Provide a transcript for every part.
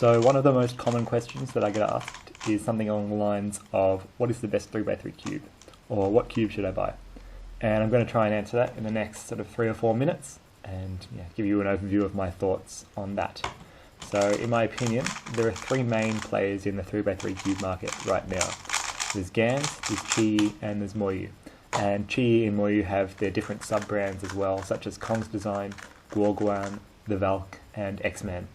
So one of the most common questions that I get asked is something along the lines of, what is the best 3x3 cube? Or what cube should I buy? And I'm going to try and answer that in the next sort of 3 or 4 minutes and give you an overview of my thoughts on that. So in my opinion, there are 3 main players in the 3x3 cube market right now. There's Gans, there's Chi, and there's Moyu. And Chi and Moyu have their different sub-brands as well, such as Kong's Design, Guoguan, The Valk, and X-Man.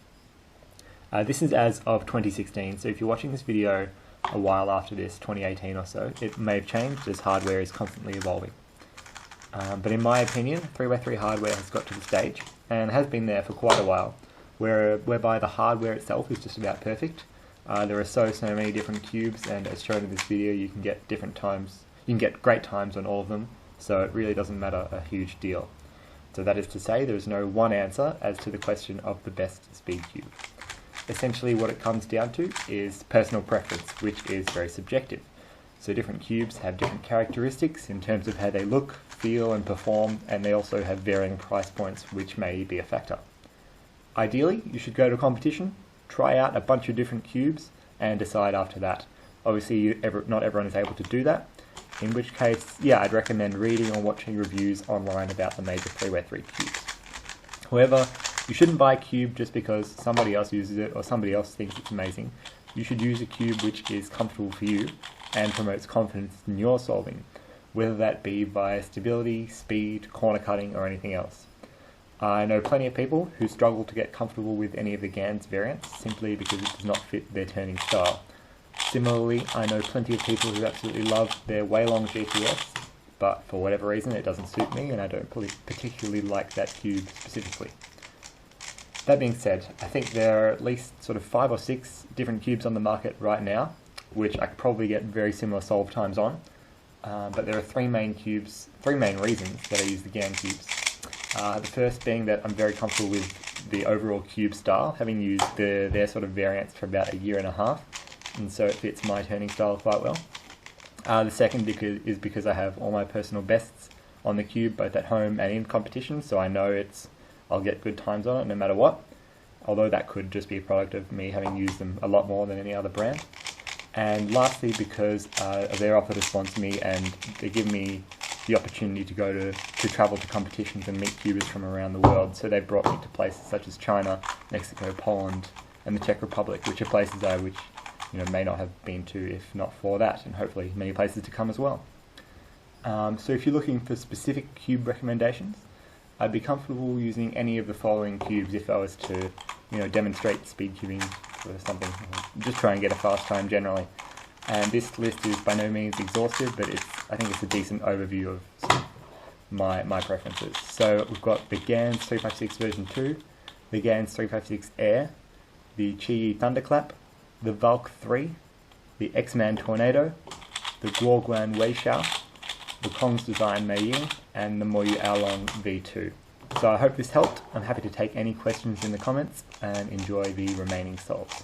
This is as of 2016, so if you're watching this video a while after this, 2018 or so, it may have changed as hardware is constantly evolving. But in my opinion, 3x3 hardware has got to the stage, and has been there for quite a while, whereby the hardware itself is just about perfect. There are so many different cubes, and as shown in this video, you can get great times on all of them, so it really doesn't matter a huge deal. So that is to say, there is no one answer as to the question of the best speed cube. Essentially what it comes down to is personal preference, which is very subjective. So different cubes have different characteristics in terms of how they look, feel and perform, and they also have varying price points, which may be a factor. Ideally, you should go to a competition, try out a bunch of different cubes, and decide after that. Obviously, not everyone is able to do that, in which case, I'd recommend reading or watching reviews online about the major 3x3 cubes. However, you shouldn't buy a cube just because somebody else uses it or somebody else thinks it's amazing. You should use a cube which is comfortable for you and promotes confidence in your solving, whether that be via stability, speed, corner cutting, or anything else. I know plenty of people who struggle to get comfortable with any of the Gans variants simply because it does not fit their turning style. Similarly, I know plenty of people who absolutely love their Weilong GPS, but for whatever reason it doesn't suit me and I don't particularly like that cube specifically. That being said, I think there are at least sort of 5 or 6 different cubes on the market right now, which I could probably get very similar solve times on. But there are 3 main reasons that I use the Gan cubes. The first being that I'm very comfortable with the overall cube style, having used their sort of variants for about a year and a half, and so it fits my turning style quite well. The second is because I have all my personal bests on the cube, both at home and in competition, so I know I'll get good times on it no matter what, although that could just be a product of me having used them a lot more than any other brand. And lastly, because they're offered to sponsor me and they give me the opportunity to go to travel to competitions and meet cubers from around the world, so they've brought me to places such as China, Mexico, Poland, and the Czech Republic, which are places I may not have been to if not for that, and hopefully many places to come as well. So if you're looking for specific cube recommendations, I'd be comfortable using any of the following cubes if I was to, demonstrate speed cubing or something, or just try and get a fast time generally. And this list is by no means exhaustive, but I think it's a decent overview of sort of my preferences. So we've got the Gans 356 version 2, the Gans 356 Air, the Chi Thunderclap, the Valk 3, the X-Man Tornado, the Guoguan Weishao, the Kong's Design Mei Ying, and the Moyu Aolong V2. So I hope this helped. I'm happy to take any questions in the comments and enjoy the remaining solves.